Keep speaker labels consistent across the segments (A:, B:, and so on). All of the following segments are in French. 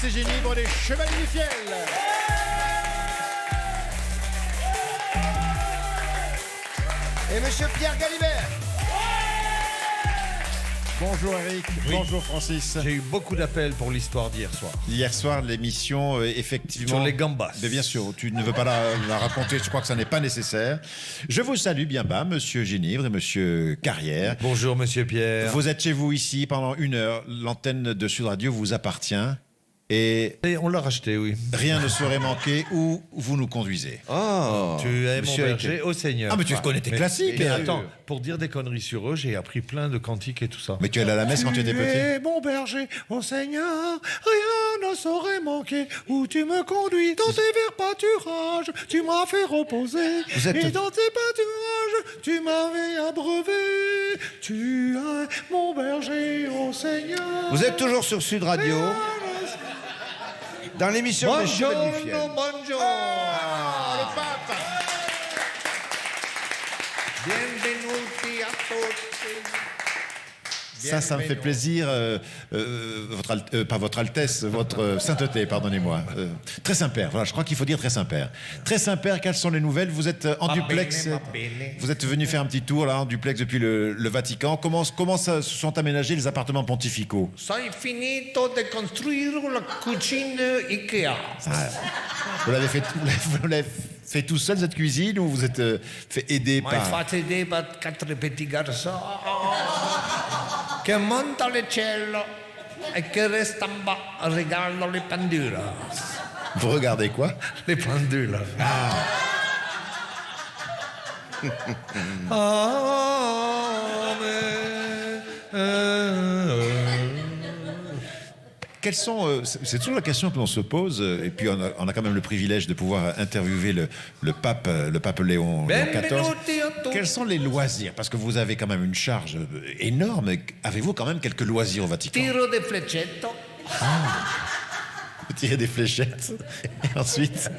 A: et Génivre des Chevaliers du Fiel. Et Monsieur Pierre Galibert. Bonjour Eric, oui. Bonjour Francis.
B: J'ai eu beaucoup d'appels pour l'histoire d'hier soir.
A: Hier soir, l'émission, effectivement...
B: Sur les gambas.
A: Mais bien sûr, tu ne veux pas la raconter, je crois que ça n'est pas nécessaire. Je vous salue bien bas, Monsieur Génivre et Monsieur Carrière.
B: Bonjour Monsieur Pierre.
A: Vous êtes chez vous ici pendant 1 heure. L'antenne de Sud Radio vous appartient. Et
B: on l'a racheté, oui.
A: Rien ne serait manqué où vous nous conduisez.
B: Oh, tu es mon berger au Seigneur.
A: Ah, mais tu connais tes classiques.
B: Mais attends, pour dire des conneries sur eux, j'ai appris plein de cantiques et tout ça.
A: Mais tu allais à la messe quand tu étais petit.
B: Tu es mon berger au Seigneur, rien ne saurait manquer. Où tu me conduis dans tes verts pâturages, tu m'as fait reposer. Et dans tes pâturages, tu m'avais abreuvé. Tu es mon berger au Seigneur.
C: Vous êtes toujours sur Sud Radio. Dans l'émission des Chevaliers du Fiel.
B: Bonjour.
A: Le pape.
B: Bienvenuti a tutti.
A: Ça me fait plaisir, pas votre Altesse, votre Sainteté, pardonnez-moi. Très Saint-Père, voilà, je crois qu'il faut dire très Saint-Père. Très Saint-Père, quelles sont les nouvelles? Vous êtes en duplex, vous êtes venu faire un petit tour là, en duplex depuis le Vatican. Comment se sont aménagés les appartements pontificaux?
B: Sono finito di costruire la cucina Ikea.
A: Vous l'avez fait tout seul cette cuisine ou vous êtes fait aider par...
B: Fait aider par 4 petits garçons che montano le cielo e che restano en bas, regardano le pendules.
A: Vous regardez quoi?
B: Les pendules.
A: Quels sont, c'est toujours la question que l'on se pose, et puis on a quand même le privilège de pouvoir interviewer le pape Léon XIV. Quels sont les loisirs? Parce que vous avez quand même une charge énorme. Avez-vous quand même quelques loisirs au Vatican?
B: Tiro de fleccetto.
A: Tirer des fléchettes. Et ensuite?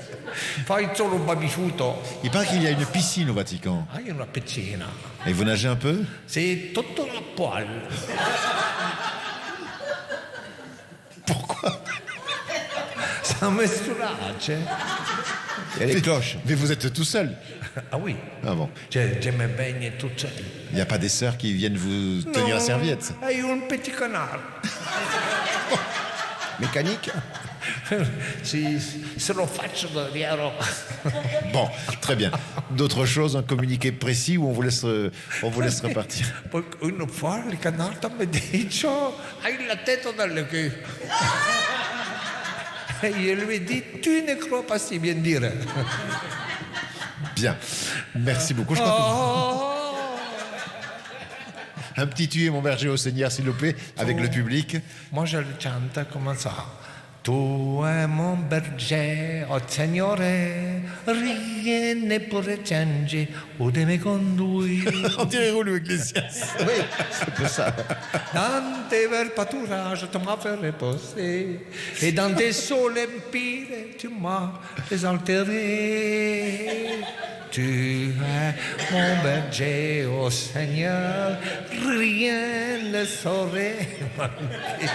B: Faccio lo barbifuto.
A: Il paraît qu'il y a une piscine au Vatican.
B: Ah, il y a une piscine.
A: Et vous nagez un peu?
B: C'est tout la poêle.
A: Pourquoi?
B: Ça me soulage.
C: Il y a les cloches.
A: Mais vous êtes tout seul?
B: Ah oui.
A: Ah bon.
B: Je me baigne tout seul.
A: Il n'y a pas des sœurs qui viennent vous tenir la serviette?
B: Hai un petit canard.
C: Mécanique.
B: Se lo faccio davvero.
A: Bon, très bien. D'autres choses, un communiqué précis où on vous laisse repartir?
B: Une fois, le canard mi dice hai la tête dans le cul. Et je lui ai dit, tu ne crois pas si bien dire.
A: Bien. Merci beaucoup. Je crois que... Un petit tu es mon berger au Seigneur, s'il vous plaît, avec le public.
B: Moi, je le chante comme ça. Tu es mon berger, oh Signore, rien ne pourrait changer ou de me conduire.
A: On dirait Roulou Iglesias.
C: Oui, c'est pour ça.
B: Dans tes verts pâturages, tu m'as fait reposer, et dans tes sols empires, tu m'as désaltéré. Tu es mon berger, oh Seigneur, rien ne saurait manquer.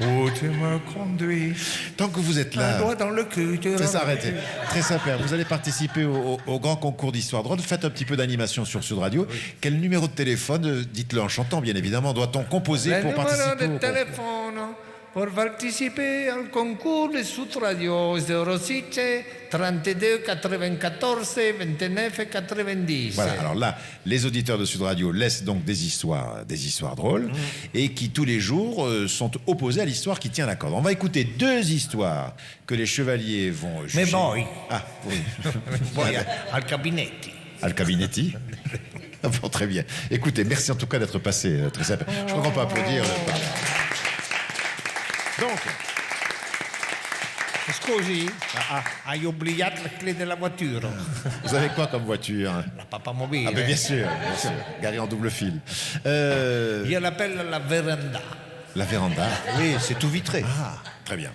B: Où tu me conduis.
A: Tant que vous êtes là...
B: Un doigt dans le cul, tu
A: Ça s'arrête. Très sympa. Vous allez participer au grand concours d'histoire drôle. Faites un petit peu d'animation sur Sud Radio. Oui. Quel numéro de téléphone, dites-le en chantant bien évidemment, doit-on composer pour participer au
B: numéro de téléphone pour participer au concours de Sud Radio 06 32 94 29 90.
A: Voilà, alors là, les auditeurs de Sud Radio laissent donc des histoires drôles et qui tous les jours sont opposées à l'histoire qui tient la corde. On va écouter 2 histoires que les chevaliers vont juger.
B: Mais bon, oui.
A: Ah, oui.
B: Al cabinetti.
A: Al cabinetti. Bon, très bien. Écoutez, merci en tout cas d'être passé, très sympa. Je crois qu'on peut applaudir. Donc,
B: scusi, hai oubliato la clé de la voiture.
A: Vous avez quoi comme voiture?
B: La papa mobile.
A: Ah ben bien sûr, garée en double fil.
B: Je l'appelle la véranda.
A: La véranda.
C: Oui, c'est tout vitré.
A: Ah, très bien.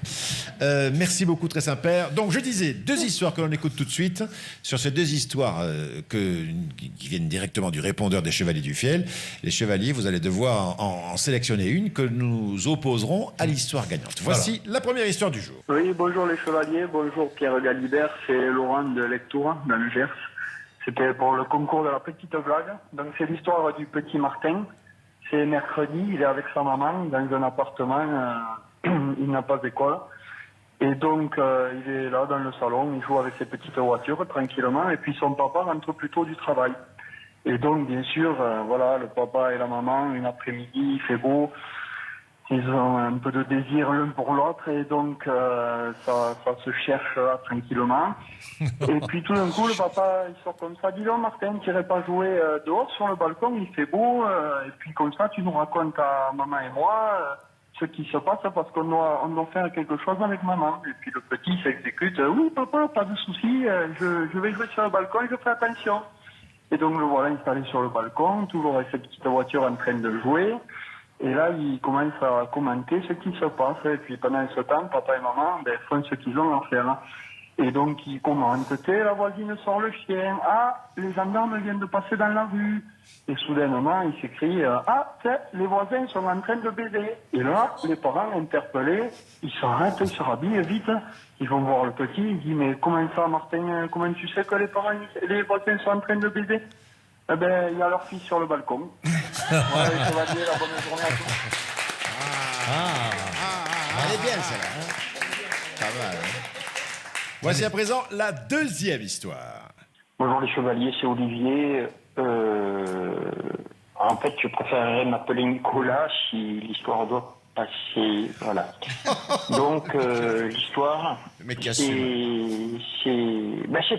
A: Merci beaucoup, très sympa. Donc, je disais, 2 histoires que l'on écoute tout de suite. Sur ces 2 histoires qui viennent directement du répondeur des Chevaliers du Fiel, les Chevaliers, vous allez devoir en sélectionner une que nous opposerons à l'histoire gagnante. Voici la première histoire du jour.
D: Oui, bonjour les Chevaliers, bonjour Pierre Galibert, c'est Laurent de Lectoure, dans le Gers. C'était pour le concours de la petite blague. Donc c'est l'histoire du petit Martin. C'est mercredi, il est avec sa maman dans un appartement, il n'a pas d'école. Et donc il est là dans le salon, il joue avec ses petites voitures tranquillement, et puis son papa rentre plutôt du travail. Et donc bien sûr, voilà, le papa et la maman, une après-midi, il fait beau, ils ont un peu de désir l'un pour l'autre, et donc ça se cherche là, tranquillement. Et puis tout d'un coup, le papa il sort comme ça, dis donc Martin, tu n'irais pas jouer dehors sur le balcon, il fait beau, et puis comme ça tu nous racontes à maman et moi ce qui se passe parce qu'on doit faire quelque chose avec maman. Et puis le petit s'exécute, oui papa, pas de souci, je vais jouer sur le balcon et je fais attention. Et donc le voilà installé sur le balcon, toujours avec cette petite voiture en train de jouer. Et là, il commence à commenter ce qui se passe. Et puis pendant ce temps, papa et maman font ce qu'ils ont à faire. Et donc, il commente, la voisine sort le chien. Ah, les gendarmes viennent de passer dans la rue. Et soudainement, il s'écrie, ah, tiens, les voisins sont en train de baiser. Et là, les parents interpellés, ils s'arrêtent, ils se rhabillent vite. Ils vont voir le petit, ils disent, mais comment ça, Martin, comment tu sais que les voisins sont en train de baiser? Eh ben, il y a leur fille sur le balcon. Voilà, les Chevaliers, la bonne journée à tous.
C: Elle est bien, celle-là. Pas mal.
A: Voici à présent la deuxième histoire.
D: Bonjour les Chevaliers, c'est Olivier. En fait, je préférerais m'appeler Nicolas si l'histoire doit passer. Voilà. Donc, l'histoire,
A: Mais qui
D: c'est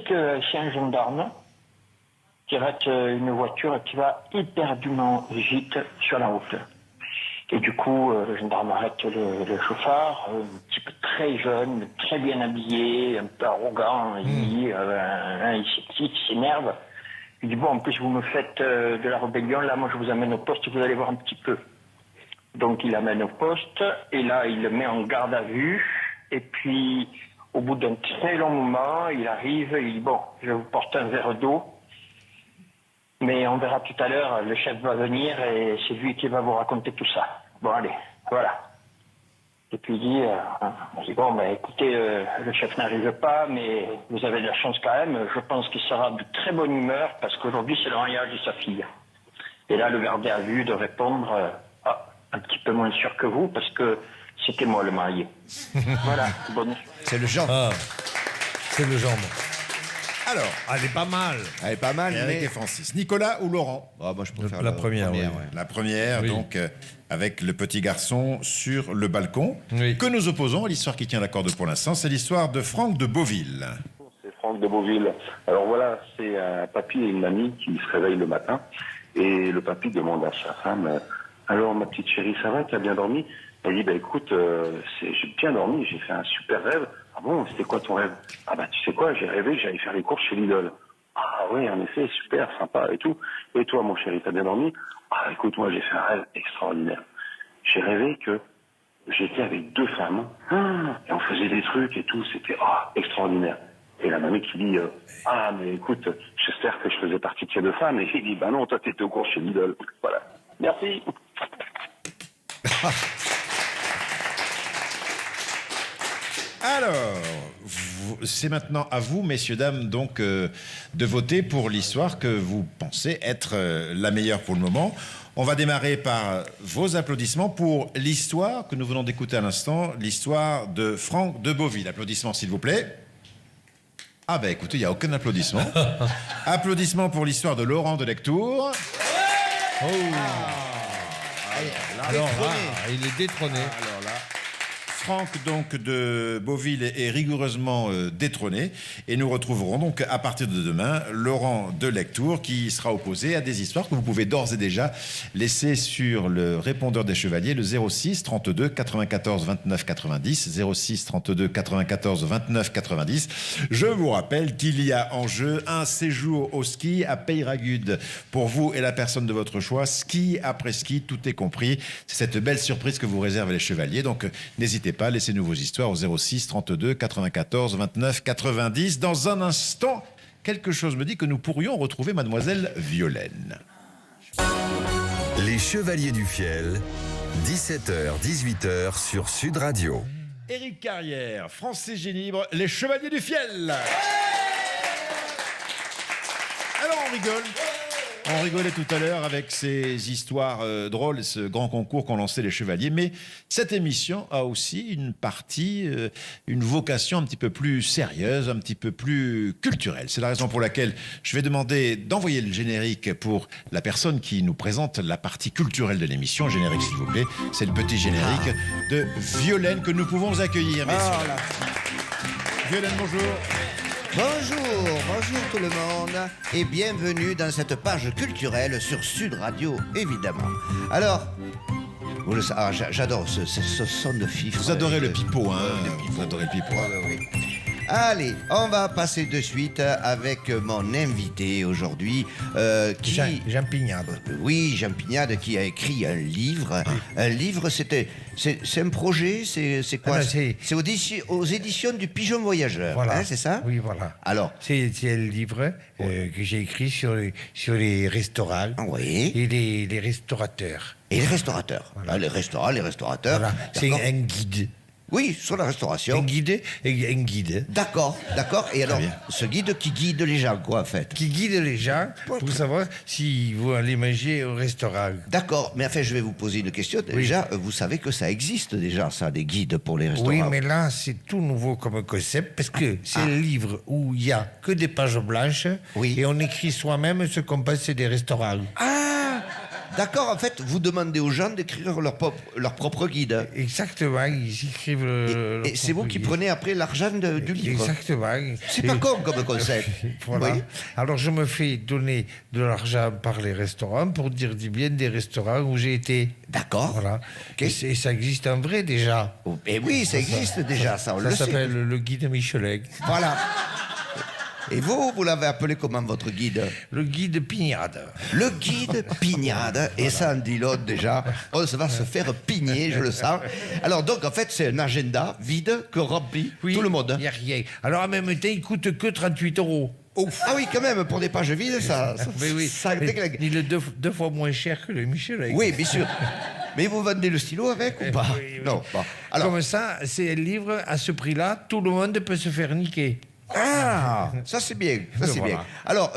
D: que c'est un gendarme qui arrête une voiture et qui va éperdument vite sur la route. Et du coup, le gendarme arrête le chauffard, un type très jeune, très bien habillé, un peu arrogant, il s'énerve. Il dit, bon, en plus vous me faites de la rébellion, là moi je vous amène au poste, vous allez voir un petit peu. Donc il l'amène au poste, et là il le met en garde à vue, et puis au bout d'un très long moment, il arrive, il dit, bon, je vous porte un verre d'eau, mais on verra tout à l'heure, le chef va venir et c'est lui qui va vous raconter tout ça. Bon, allez, voilà. Et puis il dit, bon, ben écoutez, le chef n'arrive pas, mais vous avez de la chance quand même. Je pense qu'il sera de très bonne humeur parce qu'aujourd'hui c'est le mariage de sa fille. Et là, le gardé à vue de répondre, un petit peu moins sûr que vous parce que c'était moi le marié. Voilà, bonne.
C: C'est le genre.
B: Ah, c'est le genre.
A: Alors,
B: Elle est pas mal.
C: Elle est pas mal,
A: Eric
C: mais...
A: et Francis. Nicolas ou Laurent?
C: Ah, moi, je préfère
B: La première, oui.
C: ouais.
A: La première,
B: Oui.
A: donc, avec le petit garçon sur le balcon,
B: Oui.
A: que nous opposons à l'histoire qui tient la corde pour l'instant. C'est l'histoire de Franck de Beauville.
E: C'est Franck de Beauville. Alors voilà, c'est un papy et une mamie qui se réveillent le matin. Et le papy demande à sa femme, alors ma petite chérie, ça va, t'as bien dormi? Elle dit, bah écoute, j'ai bien dormi, j'ai fait un super rêve. Ah bon, c'était quoi ton rêve? Ah bah tu sais quoi, j'ai rêvé que j'allais faire les courses chez Lidl. Ah oui, en effet, super, sympa et tout. Et toi, mon chéri, t'as bien dormi? Ah écoute, moi j'ai fait un rêve extraordinaire. J'ai rêvé que j'étais avec 2 femmes, et on faisait des trucs et tout, c'était extraordinaire. Et la mamie qui dit, mais écoute, j'espère que je faisais partie de ces 2 femmes. Et il dit, bah non, toi t'étais aux courses chez Lidl. Voilà. Merci.
A: Alors, c'est maintenant à vous, messieurs, dames, donc, de voter pour l'histoire que vous pensez être la meilleure pour le moment. On va démarrer par vos applaudissements pour l'histoire que nous venons d'écouter à l'instant, l'histoire de Franck de Beauville. Applaudissements, s'il vous plaît. Ah ben écoutez, il n'y a aucun applaudissement. Applaudissements pour l'histoire de Laurent de Lectoure.
B: Alors là, il est détrôné.
A: Alors là, Franck donc de Beauville est rigoureusement détrôné et nous retrouverons donc à partir de demain Laurent de Lectoure qui sera opposé à des histoires que vous pouvez d'ores et déjà laisser sur le répondeur des Chevaliers, le 06 32 94 29 90, 06 32 94 29 90. Je vous rappelle qu'il y a en jeu un séjour au ski à Peyragudes pour vous et la personne de votre choix, ski après ski, tout est compris. C'est cette belle surprise que vous réservent les Chevaliers. Donc n'hésitez pas, laissez-nous vos histoires au 06 32 94 29 90. Dans un instant, quelque chose me dit que nous pourrions retrouver Mademoiselle Violaine.
F: Les Chevaliers du Fiel, 17h-18h sur Sud Radio.
A: Éric Carrière, Francis Génibre, les Chevaliers du Fiel. Alors on rigole. On rigolait tout à l'heure avec ces histoires drôles, ce grand concours qu'ont lancé les Chevaliers. Mais cette émission a aussi une partie, une vocation un petit peu plus sérieuse, un petit peu plus culturelle. C'est la raison pour laquelle je vais demander d'envoyer le générique pour la personne qui nous présente la partie culturelle de l'émission. Générique, s'il vous plaît. C'est le petit générique de Violaine que nous pouvons accueillir, messieurs. Violaine, bonjour.
C: Bonjour tout le monde et bienvenue dans cette page culturelle sur Sud Radio, évidemment. Alors, vous le savez, j'adore ce son de fifre.
A: Vous adorez le pipeau, hein. Vous adorez le pipeau.
C: Oui. Allez, on va passer de suite avec mon invité aujourd'hui, qui...
B: Jean Pignade.
C: Oui, Jean Pignade qui a écrit un livre. Un livre, c'est un projet, c'est quoi? C'est aux éditions du Pigeon Voyageur,
B: Voilà.
C: Hein, c'est ça?
B: Oui, voilà.
C: Alors,
B: c'est un livre que j'ai écrit sur les restaurants
C: oui.
B: et les restaurateurs.
C: Et les restaurateurs.
B: Voilà.
C: Ah, les restaurateurs.
B: Voilà. C'est
C: D'accord.
B: un guide.
C: Oui, sur la restauration.
B: Un guide.
C: D'accord. Et alors, ce guide qui guide les gens, quoi, en fait.
B: Qui guide les gens pour savoir si vous allez manger au restaurant.
C: D'accord, mais enfin, je vais vous poser une question. Déjà, vous savez que ça existe déjà, ça, des guides pour les restaurants.
B: Oui, mais là, c'est tout nouveau comme concept parce que c'est un livre où il n'y a que des pages blanches et on écrit soi-même ce qu'on pense des restaurants.
C: D'accord, en fait, vous demandez aux gens d'écrire leur propre guide.
B: Exactement, ils écrivent
C: Et c'est vous qui prenez après l'argent du livre.
B: Exactement.
C: C'est pas con comme concept.
B: Voilà.
C: Oui.
B: Alors je me fais donner de l'argent par les restaurants pour dire du bien des restaurants où j'ai été.
C: D'accord.
B: Voilà.
C: Ok.
B: Et ça existe en vrai déjà.
C: Et oui, ça existe déjà, ça, on
B: Ça
C: le sait.
B: s'appelle le guide Michelin.
C: Voilà. Et vous l'avez appelé comment, votre guide?
B: Le guide Pignade.
C: Le guide Pignade, et ça en dit l'autre déjà, on va se faire pigner, je le sens. Alors donc en fait c'est un agenda vide que remplit tout le monde.
B: Il n'y a rien. Alors en même temps, il coûte que 38 €.
C: Ah oui, quand même, pour des pages vides, ça déglingue.
B: Il est deux fois moins cher que le Michelin.
C: Oui, bien sûr. Mais vous vendez le stylo avec ou pas?
B: Oui.
C: Non. Bon. Alors,
B: Comme ça, c'est un livre à ce prix-là, tout le monde peut se faire niquer.
C: ça c'est bien, ça c'est
B: Voilà.
C: bien. Alors,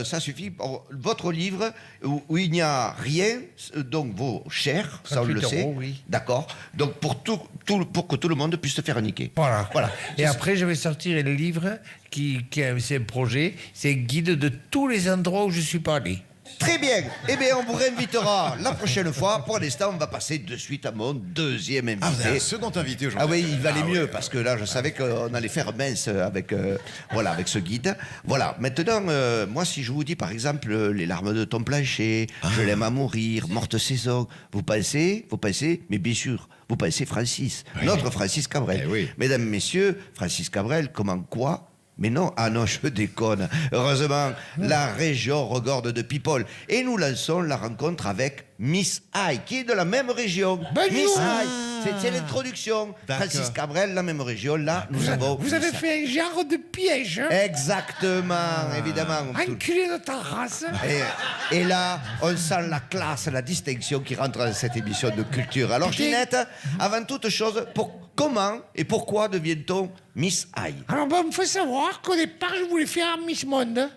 C: ça suffit pour votre livre où il n'y a rien, donc vos chers, ça on le
B: 38
C: sait.
B: €, oui.
C: D'accord. Donc pour que tout le monde puisse se faire niquer.
B: Voilà.
C: Voilà.
B: Et après, je vais sortir un livre c'est un projet, c'est un guide de tous les endroits où je suis pas allé.
C: Très bien. Eh bien, on vous réinvitera la prochaine fois. Pour l'instant, on va passer de suite à mon deuxième invité.
A: Ah, vous avez un second invité aujourd'hui.
C: Ah oui, il valait mieux parce que là, je savais qu'on allait faire mince avec ce guide. Voilà. Maintenant, moi, si je vous dis par exemple les larmes de ton plancher, je l'aime à mourir, morte saison, vous pensez, mais bien sûr, vous pensez Francis, notre Francis Cabrel.
A: Eh oui.
C: Mesdames, messieurs, Francis Cabrel, comment quoi? Mais non, je déconne. Heureusement, la région regorge de people. Et nous lançons la rencontre avec Miss High, qui est de la même région. Miss High, c'est l'introduction.
A: D'accord.
C: Francis Cabrel, la même région. Là, nous avons...
B: Vous avez fait un genre de piège, hein?
C: Exactement, évidemment.
B: Enculé de ta race.
C: Et là, on sent la classe, la distinction qui rentre dans cette émission de culture. Alors, Ginette, avant toute chose, comment et pourquoi devient-on Miss High?
B: Alors, il faut savoir qu'au départ, je voulais faire Miss Monde.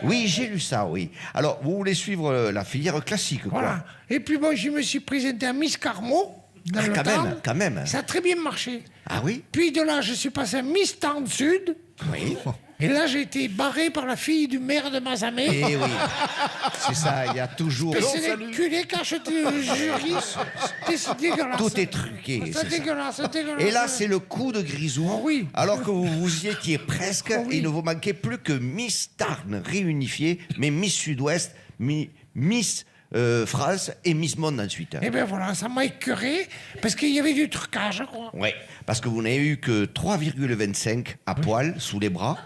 C: Oui, j'ai lu ça, oui. Alors, vous voulez suivre la filière classique, quoi.
B: Voilà. Et puis, bon, je me suis présenté à Miss Carmo. Dans le temps.
C: Quand même.
B: Ça a très bien marché.
C: Ah oui?
B: Puis de là, je suis passé à Miss Town Sud.
C: Oui.
B: Et là, j'ai été barré par la fille du maire de Mazamet.
C: Eh oui, c'est ça, il y a toujours...
B: Et c'est les culés qui achetaient le jury. C'est dégueulasse.
C: Tout est truqué.
B: C'est
C: c'est ça.
B: dégueulasse, c'est dégueulasse.
C: Et là, c'est le coup de Grisou.
B: Oui.
C: Alors que vous y étiez presque,
B: Oui.
C: il ne vous manquait plus que Miss Tarn réunifiée, mais Miss Sud-Ouest, Miss France et Miss Monde ensuite.
B: Et bien voilà, ça m'a écœuré parce qu'il y avait du trucage, quoi.
C: Oui, parce que vous n'avez eu que 3,25 à poil sous les bras,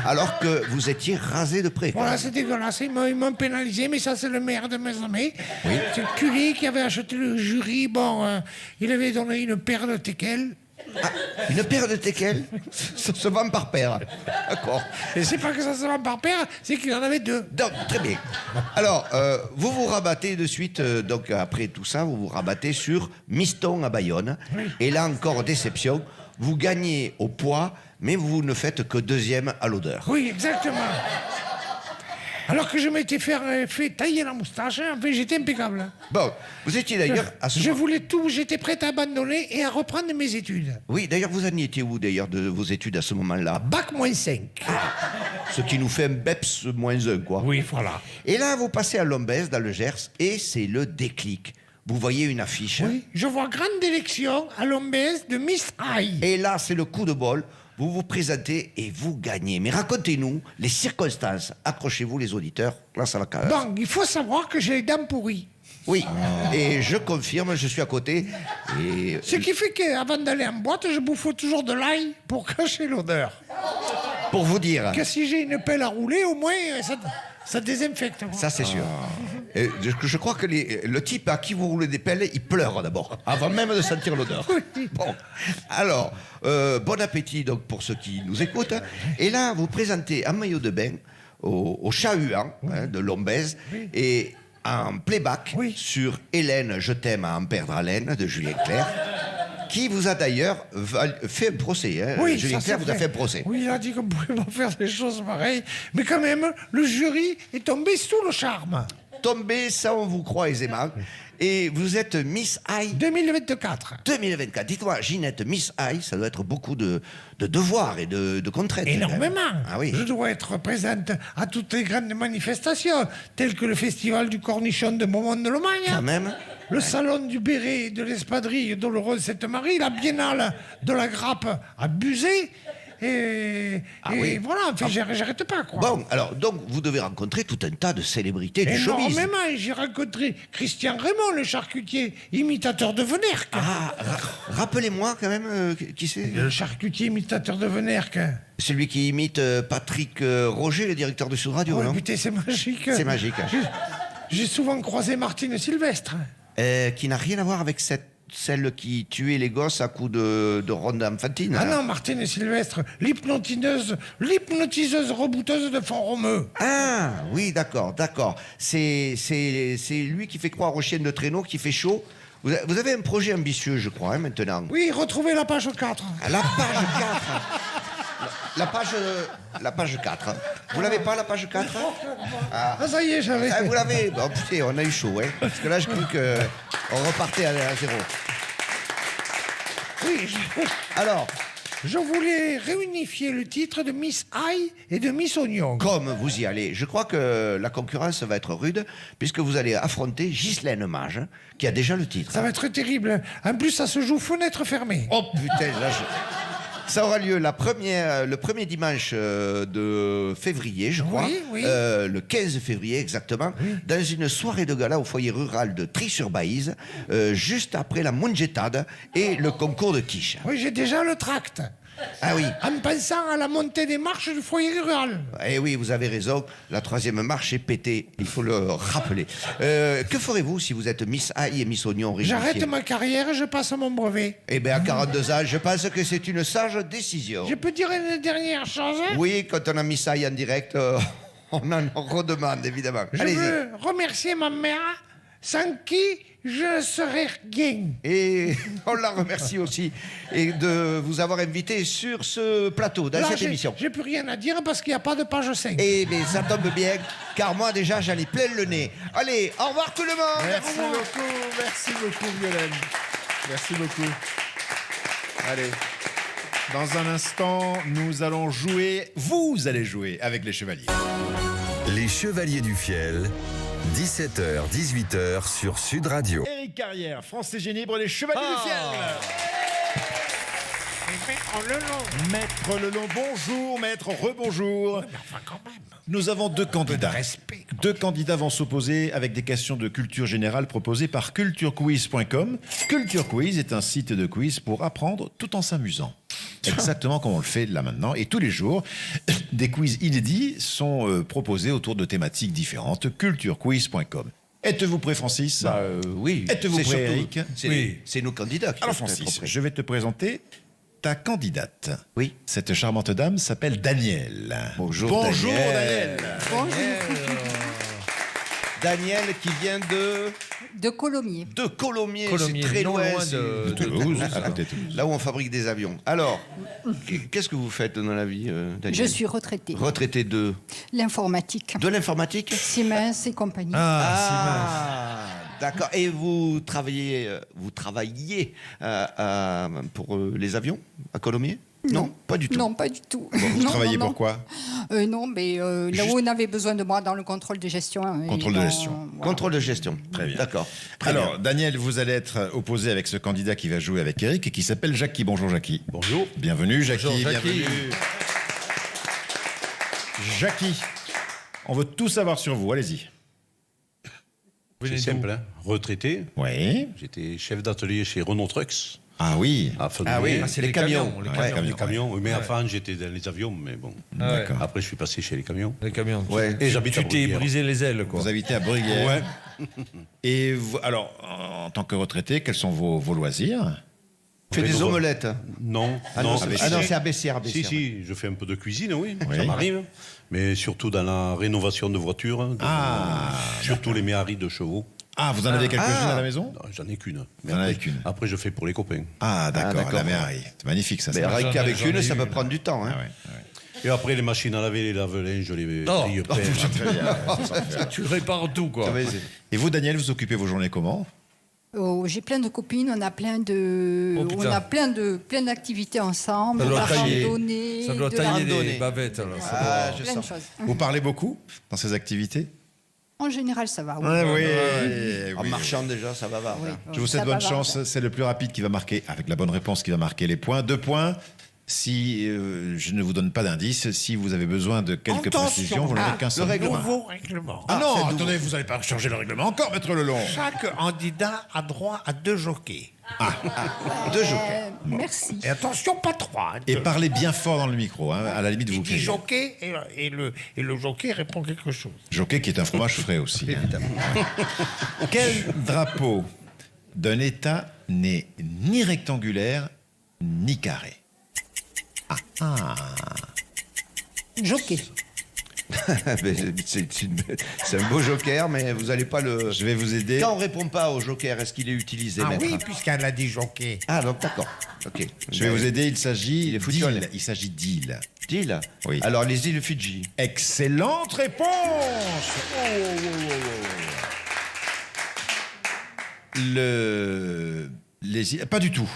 C: alors que vous étiez rasé de près.
B: Voilà, c'est dégueulasse. Ils m'ont pénalisé, mais ça, c'est le maire de Mazamet.
C: Oui.
B: C'est le culé qui avait acheté le jury. Bon, il avait donné une paire de teckels.
C: Ah, une paire de teckels ça se vend par paire. D'accord.
B: Et c'est pas que ça se vend par paire, c'est qu'il en avait deux.
C: Donc, très bien. Alors, vous vous rabattez de suite, donc après tout ça, vous vous rabattez sur Miston à Bayonne.
B: Oui.
C: Et là encore, déception, vous gagnez au poids, mais vous ne faites que deuxième à l'odeur.
B: Oui, exactement. Alors que je m'étais fait tailler la moustache, enfin, j'étais impeccable.
C: Bon, vous étiez d'ailleurs à ce
B: Je voulais tout, j'étais prêt à abandonner et à reprendre mes études.
C: Oui, d'ailleurs, vous en étiez où d'ailleurs de vos études à ce moment-là?
B: Bac -5.
C: Ce qui nous fait un BEPS -1, quoi.
B: Oui, voilà.
C: Et là, vous passez à Lombez, dans le Gers, et c'est le déclic. Vous voyez une affiche.
B: Oui, je vois grande élection à Lombez de Miss High.
C: Et là, c'est le coup de bol. Vous vous présentez et vous gagnez. Mais racontez-nous les circonstances. Accrochez-vous, les auditeurs. Place à la case.
B: Bon, il faut savoir que j'ai les dents pourries.
C: Oui. Et je confirme, je suis à côté. Et
B: Ce qui fait qu'avant d'aller en boîte, je bouffe toujours de l'ail pour cacher l'odeur.
C: pour vous dire,
B: Que si j'ai une pelle à rouler, au moins, ça désinfecte. quoi.
C: ça c'est sûr. Et je crois que le type à qui vous roulez des pelles, il pleure d'abord, avant même de sentir l'odeur.
B: Oui.
C: Bon, alors, bon appétit donc pour ceux qui nous écoutent. Et là, vous présentez un maillot de bain au Chat-Huant de Lombez et en playback
B: Oui.
C: sur Hélène, je t'aime à en perdre haleine de Julien Clerc, qui vous a d'ailleurs fait un procès. Hein.
B: Oui,
C: Julien
B: ça,
C: Clerc
B: c'est
C: vous a
B: vrai.
C: fait un procès.
B: Oui, il a dit qu'on ne pouvait pas faire des choses pareilles. Mais quand même, le jury est tombé sous le charme.
C: Tombé, ça on vous croit aisément. Et vous êtes Miss High
B: 2024.
C: 2024. Dites-moi, Ginette, Miss High, ça doit être beaucoup de devoirs et de contraintes. quand même.
B: Énormément.
C: Ah oui.
B: Je dois être présente à toutes les grandes manifestations, telles que le festival du cornichon de Beaumont-de-Lomagne,
C: Quand même.
B: le salon du béret et de l'espadrille d'Oloron-Sainte-Marie, la biennale de la grappe à Buzet, et
C: oui.
B: voilà, enfin, j'arrête pas, quoi.
C: Bon, alors, donc, vous devez rencontrer tout un tas de célébrités du showbiz.
B: Énormément, et j'ai rencontré Christian Raymond, le charcutier, imitateur de Venerque.
C: Ah, rappelez-moi quand même qui c'est.
B: Le charcutier imitateur de Venerque.
C: Celui qui imite Patrick Roger, le directeur de Sud Radio,
B: Oh,
C: non?
B: putain, c'est magique.
C: C'est magique.
B: J'ai souvent croisé Martine Sylvestre.
C: Qui n'a rien à voir avec celle qui tuait les gosses à coups de ronde enfantine.
B: Ah
C: là.
B: non, Martine Sylvestre, l'hypnotiseuse rebouteuse de Font-Romeu.
C: Ah, oui, d'accord. C'est lui qui fait croire aux chiennes de traîneau qu'il fait chaud. Vous avez un projet ambitieux, je crois, hein, maintenant.
B: Oui, retrouvez la page 4.
C: À la page 4. La page 4. Vous l'avez pas, la page 4?
B: Ah, ça y est, j'avais.
C: Ah, vous l'avez? Bon, putain, on a eu chaud, hein. Parce que là, je crois qu'on repartait à zéro.
B: Oui,
C: Alors,
B: je voulais réunifier le titre de Miss High et de Miss Oignon.
C: comme vous y allez, je crois que la concurrence va être rude, puisque vous allez affronter Ghislaine Mage, hein, qui a déjà le titre.
B: Ça va être terrible. En plus, ça se joue fenêtre fermée.
C: Oh putain, là, ça aura lieu le premier dimanche de février, je crois.
B: Oui.
C: Le 15 février, exactement. Dans une soirée de gala au foyer rural de Tri-sur-Baïse, juste après la Mongetade et le concours de quiche.
B: Oui, j'ai déjà le tract.
C: Ah oui.
B: En pensant à la montée des marches du foyer rural.
C: Eh oui, vous avez raison. La troisième marche est pétée. Il faut le rappeler. Que ferez-vous si vous êtes Miss High et Miss Oignon réunifiées?
B: J'arrête ma carrière et je passe mon brevet.
C: Eh bien, à 42 ans, je pense que c'est une sage décision.
B: Je peux dire une dernière chose?
C: Oui, quand on a Miss High en direct, on en redemande, évidemment.
B: Je
C: Allez-y.
B: veux remercier ma mère, sans qui je ne serais rien.
C: Et on la remercie aussi et de vous avoir invité sur ce plateau, dans
B: Là,
C: cette émission.
B: j'ai plus rien à dire parce qu'il n'y a pas de page 5.
C: Eh bien, ça tombe bien, car moi, déjà, j'en ai plein le nez. Allez, au revoir tout le monde.
A: Merci beaucoup, Violaine. Merci beaucoup. Allez. Dans un instant, nous allons jouer. Vous allez jouer avec les chevaliers.
F: Les Chevaliers du Fiel, 17h, 18h sur Sud Radio.
A: Éric Carrière, Français Génibre, les chevaliers du Fiel. Maître Lelon, bonjour. Maître, rebonjour.
B: Enfin, quand même.
A: Nous avons deux candidats.
B: Respect.
A: Deux candidats vont s'opposer avec des questions de culture générale proposées par culturequiz.com. Culture Quiz est un site de quiz pour apprendre tout en s'amusant. Exactement comme on le fait là maintenant. Et tous les jours, des quiz inédits sont proposés autour de thématiques différentes. Culturequiz.com. Êtes-vous prêt, Francis?
C: Oui.
A: Êtes-vous
C: C'est
A: prêt,
C: surtout-
A: Eric?
C: C'est nos candidats qui
A: Alors,
C: doivent être
A: Francis,
C: prêts.
A: je vais te présenter ta candidate.
C: Oui.
A: Cette charmante dame s'appelle Danielle.
C: Bonjour,
A: Bonjour,
C: Danielle.
A: Danielle.
C: Daniel qui vient
G: De Colomiers.
C: de Colomiers,
B: Colomiers,
C: c'est très
B: non
C: loin
B: loin de
A: Toulouse, à côté de Toulouse.
C: là où on fabrique des avions. Alors, qu'est-ce que vous faites dans la vie, Daniel?
G: Je suis retraitée.
C: Retraité de
G: L'informatique.
C: l'informatique.
G: Siemens et compagnie.
C: D'accord. Et vous travailliez pour les avions à Colomiers? Non, pas du tout.
G: Non, pas du tout.
A: Vous travaillez pour quoi?
G: Non, mais là où on avait besoin de moi dans le contrôle de gestion.
A: Contrôle de gestion.
G: Voilà.
C: Contrôle de gestion.
A: Très bien.
C: D'accord.
A: Alors, Daniel, vous allez être opposé avec ce candidat qui va jouer avec Eric et qui s'appelle Jackie. Bonjour, Jackie.
H: Bonjour.
A: Bienvenue, Jackie.
B: Bonjour, Jackie.
A: Bienvenue. Jackie, on veut tout savoir sur vous. Allez-y.
H: C'est simple, hein. Retraité.
A: Oui.
H: J'étais chef d'atelier chez Renault Trucks.
A: Ah oui.
H: À Fenouillet.
C: Ah oui, c'est les camions.
B: Les
C: Ouais.
B: camions.
H: Les camions. Oui, mais avant, j'étais dans les avions, mais bon.
A: D'accord.
H: Après, je suis passé chez les camions.
B: Les camions.
C: Ouais.
H: Et j'habite à
B: Tu t'es
H: Bruguière.
B: brisé les ailes, quoi.
A: Vous habitez à Bruguière.
H: Ouais.
A: Et vous, alors, en tant que retraité, quels sont vos loisirs?
C: Fais des omelettes.
H: Non.
C: Ah non,
A: c'est-
C: c'est à Bessières.
H: Si, si, je fais un peu de cuisine, oui,
A: Oui.
H: ça m'arrive. Mais surtout dans la rénovation de voitures. Surtout les méharis de chevaux.
A: Ah, vous en avez quelques-unes à la maison?
H: Non, j'en ai qu'une.
A: Vous en avez qu'une.
H: Après, je fais pour les copains.
A: Ah, d'accord,
C: d'accord.
A: la Méhari. C'est magnifique, ça.
C: Mais
A: ça.
C: rien
B: J'en ai-
C: qu'avec
B: j'en ai
C: une, ça
B: eu,
C: peut
B: là.
C: prendre du temps. Hein.
A: Ah ouais.
H: Et après, les machines à laver, les lave-linges, les grille
A: Très bien.
B: Tu répares tout, quoi.
C: Ça va,
A: Et vous, Daniel, vous occupez vos journées comment?
G: Oh, j'ai plein de copines, on a plein de,
B: Oh, putain.
G: on a plein d'activités ensemble,
B: Ça
G: de
B: doit
G: la
B: tailler-
G: randonnée,
B: Ça doit
G: de la
B: tailler des
C: randonnée.
B: bavettes, alors. ça
C: Ah,
B: doit-
C: je
G: plein de
C: sens.
G: choses.
A: Vous parlez beaucoup dans ces activités?
G: En général, ça va. Oui.
A: Oui.
C: En marchant déjà, ça va.
G: Oui,
A: Je vous
G: ça
A: souhaite
G: va,
A: bonne
G: va.
A: chance. C'est le plus rapide qui va marquer, avec la bonne réponse, qui va marquer les points. 2 points. Si je ne vous donne pas d'indice, si vous avez besoin de quelques précisions, vous n'avez qu'un seul.
C: règlement.
B: Nouveau règlement.
A: Ah non,
C: c'est
A: attendez, vous n'allez pas changer le règlement encore, maître Lelon.
B: Chaque candidat a droit à 2 jockeys.
C: Deux jokers.
G: Merci.
B: Et attention, pas 3.
A: Et parlez bien fort dans le micro, hein, à la limite vous
B: Il dit
A: criez.
B: jockey et le jockey répond quelque chose.
A: Jockey qui est un fromage frais aussi. Hein. Quel drapeau d'un État n'est ni rectangulaire ni carré?
G: Jockey.
C: Mais c'est un beau joker, mais vous n'allez pas le.
A: Je vais vous aider.
C: Quand on répond pas au joker, est-ce qu'il est utilisé,
B: Ah
C: maître?
B: oui, puisqu'elle a dit jockey.
C: Ah, donc d'accord. Ok.
A: Je vais vous aider. Il s'agit
C: Il est foutu,
A: d'île.
C: là.
A: Il s'agit d'île.
C: Deal.
A: Oui.
C: Alors, les îles Fidji.
A: Excellente réponse. Les îles. Pas du tout.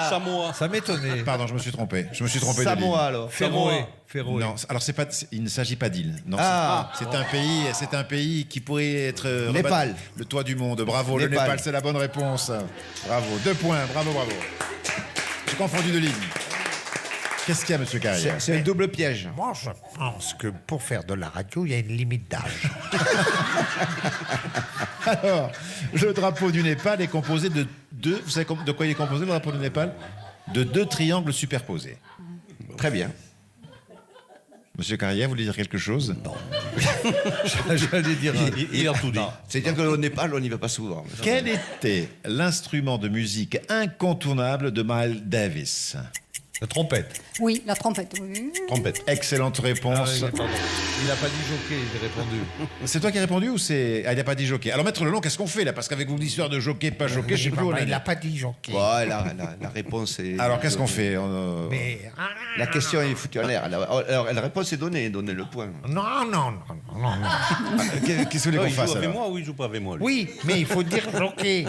H: Samoa.
B: Ça m'étonnait.
A: Pardon, je me suis trompé. Je me suis trompé de
C: Samoa, alors.
B: Féroé. Féroé.
A: Non, alors c'est pas. Il ne s'agit pas d'île. Non,
C: Ah.
A: c'est un pays qui pourrait être.
C: Népal.
A: Le toit du monde. Bravo, le
C: Népal.
A: Népal, c'est la bonne réponse. Bravo, 2 points. Bravo, bravo. J'ai confondu de ligne. Qu'est-ce qu'il y a, Monsieur Carrière?
C: C'est un double piège.
B: Moi, je pense que pour faire de la radio, il y a une limite d'âge.
A: Alors, le drapeau du Népal est composé de deux. Vous savez de quoi il est composé, le drapeau du Népal? De 2 triangles superposés.
C: Très bien.
A: Monsieur Carrière, vous voulez dire quelque chose? Non.
B: J'allais dire.
H: Il a tout dit.
C: C'est-à-dire qu'au Népal, on n'y va pas souvent.
A: Quel était l'instrument de musique incontournable de Miles Davis?
B: La trompette.
G: Oui, la trompette. Oui.
H: Trompette.
A: Excellente réponse.
B: Pardon. Il n'a pas dit jockey, j'ai répondu.
A: C'est toi qui as répondu ou c'est... Ah, il n'a pas dit jockey. Alors, Maître Lelong, qu'est-ce qu'on fait là? Parce qu'avec vos histoires de jockey, pas jockey, je sais plus où on est.
B: Il n'a pas dit jockey.
C: Ouais, la réponse est...
A: Alors, qu'est-ce qu'on fait?
B: Mais...
C: La question est foutue en l'air. Alors, la réponse est donnée, donnez le point.
B: Non.
A: Qu'est-ce que vous voulez qu'on
H: Il joue
A: fasse
H: avec
A: alors?
H: moi ou il joue pas avec moi lui
B: Oui, mais il faut dire jockey.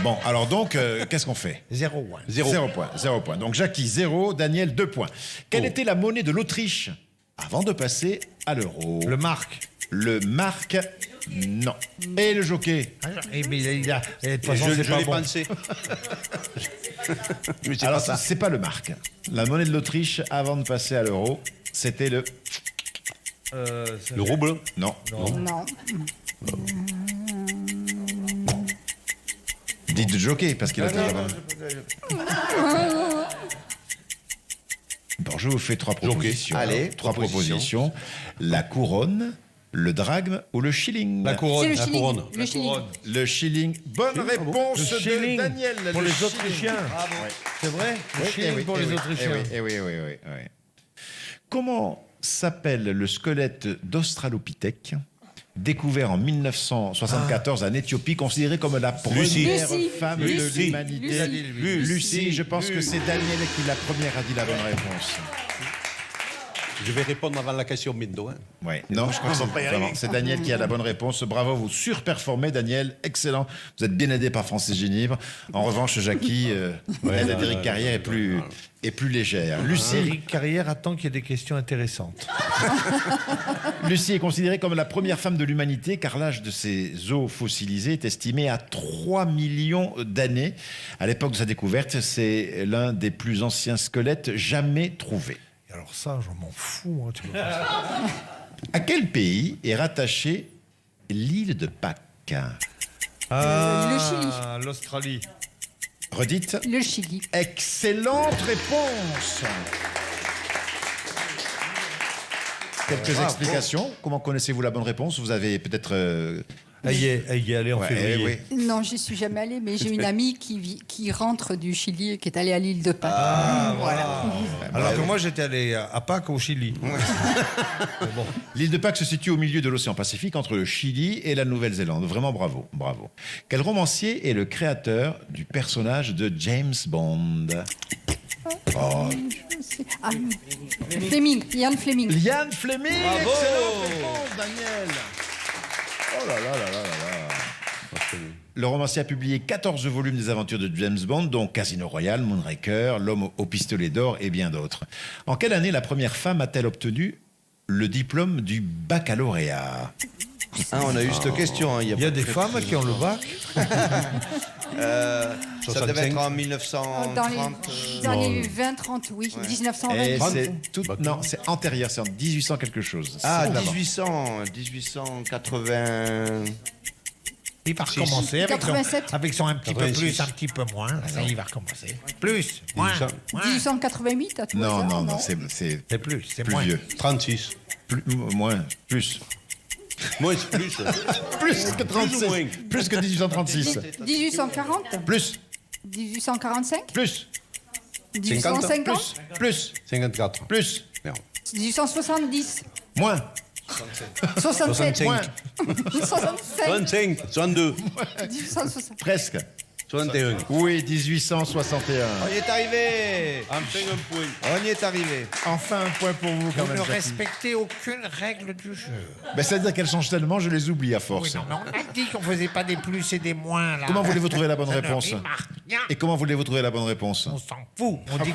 A: Bon, alors donc, qu'est-ce qu'on fait?
B: 0 point.
A: Zéro point. Donc, Jackie, 0, Daniel, 2 points. Quelle était la monnaie de l'Autriche avant de passer à l'euro?
B: Le marque.
A: Le marque, non. Et le jockey?
B: Eh bien, il a... De toute façon,
H: Je
B: c'est pas
H: l'ai
B: bon.
H: pensé. Mais c'est
A: Alors,
H: pas ça.
A: c'est pas le marque. La monnaie de l'Autriche avant de passer à l'euro, c'était le...
H: Le rouble.
A: Non.
G: Non.
A: Dites de jockey, parce qu'il a déjà... Bon, je vous fais 3 propositions.
C: Allez,
A: 3 propositions. La couronne, le drachme ou le shilling?
B: La couronne.
G: C'est le
H: la
G: shilling.
H: couronne.
G: Le shilling.
A: Le shilling. Bonne réponse
B: Le
A: de
B: shilling
A: Daniel.
B: pour
A: le
B: les
A: shilling.
B: Autrichiens. C'est vrai Le shilling pour les Autrichiens.
A: Oui. Comment s'appelle le squelette d'Australopithèque découvert en 1974 en Éthiopie, considéré comme la première
G: Lucie.
A: femme de
H: Lucie.
A: l'humanité? Lucie, je pense que c'est Daniel qui la première a dit la bonne réponse.
H: Je vais répondre avant la question Mindo. Hein.
A: Ouais. Non, je crois que c'est Daniel qui a la bonne réponse. Bravo, vous surperformez, Daniel. Excellent. Vous êtes bien aidé par Francis Ginibre. En revanche, Jackie, l'aide d'Éric Carrière est plus légère. Lucie,
B: Éric Carrière attend qu'il y ait des questions intéressantes.
A: Lucie est considérée comme la première femme de l'humanité car l'âge de ses os fossilisés est estimé à 3 millions d'années. À l'époque de sa découverte, c'est l'un des plus anciens squelettes jamais trouvés.
B: Et alors ça, je m'en fous. Hein, tu vois.
A: À quel pays est rattachée l'île de Pâques?
G: Le Chili.
B: L'Australie.
A: Redites.
G: Le Chili.
A: Excellente réponse. Quelques explications. Comment connaissez-vous la bonne réponse? Vous avez peut-être...
B: Elle y est allée en février.
A: oui.
G: Non, j'y suis jamais allée, mais j'ai une amie qui rentre du Chili et qui est allée à l'île de Pâques. Voilà.
B: Alors que moi, j'étais allé à Pâques au Chili. Bon.
A: L'île de Pâques se situe au milieu de l'océan Pacifique entre le Chili et la Nouvelle-Zélande. Vraiment bravo. Quel romancier est le créateur du personnage de James Bond?
G: Fleming, Ian Fleming.
A: Ian Fleming. Excellente réponse, Daniel. Oh là là. Le romancier a publié 14 volumes des aventures de James Bond, dont Casino Royale, Moonraker, L'homme au pistolet d'or et bien d'autres. En quelle année la première femme a-t-elle obtenu le diplôme du baccalauréat?
C: On a eu cette question. Hein,
B: Il y a des femmes qui ont le bac.
C: Ça devait être en 1930.
G: Dans les 20-30, oui. 1920.
A: Et c'est tout... Non, c'est antérieur, c'est en 1800 quelque chose.
C: Ah,
A: C'est d'avant.
C: 1880.
B: Il va recommencer
G: 87.
B: avec son un petit peu
H: 86.
B: plus, un petit peu moins. Ça, il va recommencer. Plus, moins.
G: 1888, à tout hasard,
A: Non, c'est
B: C'est plus, c'est
A: plus
B: moins.
A: vieux.
H: 36.
A: Moins, plus.
H: Moi, c'est plus.
A: Plus que 36.
H: moins.
A: Plus que 1836.
G: 1840,
A: Plus.
G: 1845,
A: Plus.
G: 1850,
A: Plus.
H: 54.
A: Plus.
H: Merde.
G: 1870,
A: Moins.
G: 67,
A: Moins.
G: 67,
H: 65. 62.
G: 1860.
A: Presque.
H: 61.
A: Oui, 1861.
C: On y est arrivé.
H: Enfin un point.
C: On y est arrivé.
A: Enfin un point pour vous quand
B: Vous
A: même.
B: ne
A: Jackie.
B: respectez aucune règle du jeu.
A: Ben, c'est-à-dire qu'elles changent tellement, je les oublie à
B: Oui,
A: force.
B: non, mais on a dit qu'on faisait pas des plus et des moins, là.
A: Comment voulez-vous trouver la bonne
B: Ça ne
A: réponse?
B: remarque rien.
A: Et comment voulez-vous trouver la bonne réponse?
B: On s'en fout. On dit,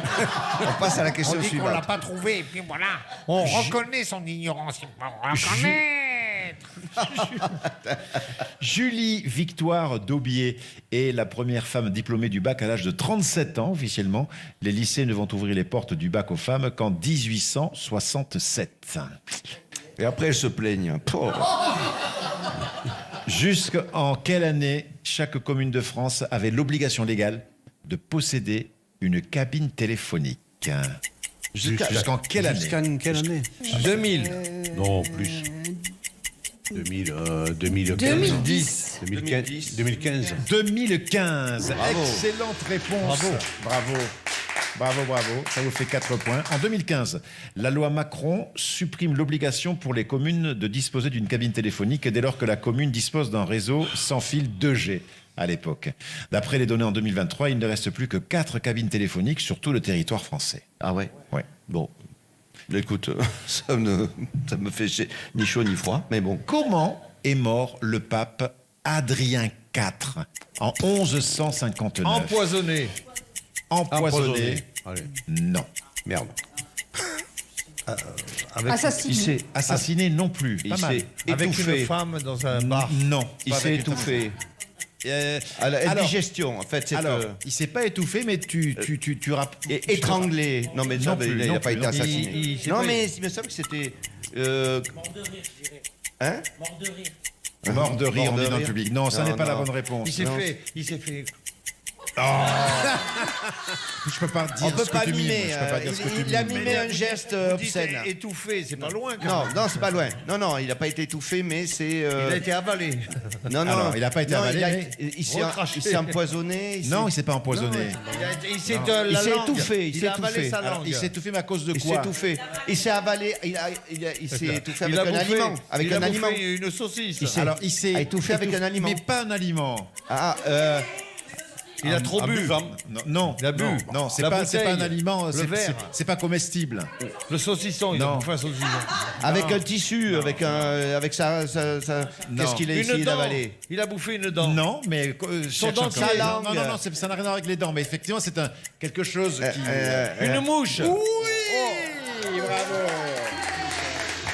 C: On passe à la
B: on
C: question
B: dit qu'on l'a
C: suivante.
B: pas trouvé, et puis voilà. On reconnaît son ignorance. Il faut reconnaître.
A: Julie Victoire Daubier est la première femme diplômée du bac à l'âge de 37 ans officiellement. Les lycées ne vont ouvrir les portes du bac aux femmes qu'en 1867.
C: Et après, elle se plaigne.
A: Jusqu'en quelle année chaque commune de France avait l'obligation légale de posséder une cabine téléphonique? Jusqu'en quelle année?
H: Jusqu'en quelle année
B: 2000.
H: Non, plus. 2015.
G: 2010.
H: 2015.
A: 2015.
C: Bravo.
A: Excellente réponse. Bravo. Bravo. Ça vous fait 4 points. En 2015, la loi Macron supprime l'obligation pour les communes de disposer d'une cabine téléphonique dès lors que la commune dispose d'un réseau sans fil 2G à l'époque. D'après les données en 2023, il ne reste plus que 4 cabines téléphoniques sur tout le territoire français.
C: Ah ouais.
A: Ouais.
C: Bon. Écoute, ça me fait ni chaud ni froid, mais bon.
A: Comment est mort le pape Adrien IV en 1159?
B: Empoisonné.
A: Empoisonné.
H: Allez,
A: Non.
H: merde.
G: Assassiné.
A: Assassiné non plus. Pas mal.
B: Avec
C: Étouffé.
B: une femme dans un bar.
A: Non.
C: Il
A: pas
C: s'est
A: avec
C: étouffé.
A: Alors,
C: Indigestion, en fait, c'est
A: alors, il s'est pas étouffé, mais tu
C: étranglé. Non, mais
A: Non
C: ça,
A: plus,
C: il
A: non
C: n'a pas
A: plus,
C: été
A: non.
C: assassiné.
B: s'est
C: Non,
B: pas-
C: mais il me semble que c'était. Hein?
A: Mort de rire,
C: Mort
A: on
C: de
A: dit dans le
C: rire.
A: public. Non, ça
C: Non,
A: n'est pas la
C: non.
A: bonne réponse.
B: Il s'est fait.
A: Je peux pas dire
C: On peut
A: ce
C: pas
A: que tu mimes.
C: mimer.
A: Je peux pas dire ce que tu
C: Il a
A: mimes.
C: mimé un geste
B: Vous dites
C: obscène.
B: étouffé, c'est pas loin. quand
C: Non,
B: même.
C: non, c'est pas loin. Non, il n'a pas été étouffé, mais c'est.
B: Il a été avalé.
C: Non,
A: Alors, il n'a pas été avalé, mais-
C: Il
B: recraché.
C: s'est empoisonné.
A: Non, il s'est pas empoisonné.
B: Il s'est
C: Il s'est étouffé.
B: Il a avalé sa
A: Alors,
B: langue.
A: il s'est étouffé, mais à cause de
C: Il s'est
A: quoi?
C: étouffé. Il s'est avalé. Il s'est étouffé avec
B: Il a
C: un
B: bouffé-
C: aliment. Avec
B: il a
C: un aliment.
B: bouffé une saucisse.
C: Il s'est-
A: Alors, il s'est
C: a étouffé avec un aliment.
A: mais pas un aliment.
C: Ah,
B: Il a trop bu.
A: Non,
B: Il a bu.
A: Non, c'est
B: La
A: pas un
B: bouteille,
A: aliment.
B: le verre.
A: C'est pas comestible.
B: Le saucisson, il a
A: Non.
B: bouffé un saucisson.
C: avec un tissu, avec sa. Qu'est-ce qu'il a essayé
B: Une dent.
C: d'avaler?
B: Il a bouffé une dent.
A: Non, mais cherche
B: dentier.
A: encore.
C: Sa langue.
A: Non, ça n'a rien à voir avec les dents. Mais effectivement, c'est quelque chose qui.
B: Une mouche.
A: Oui, bravo.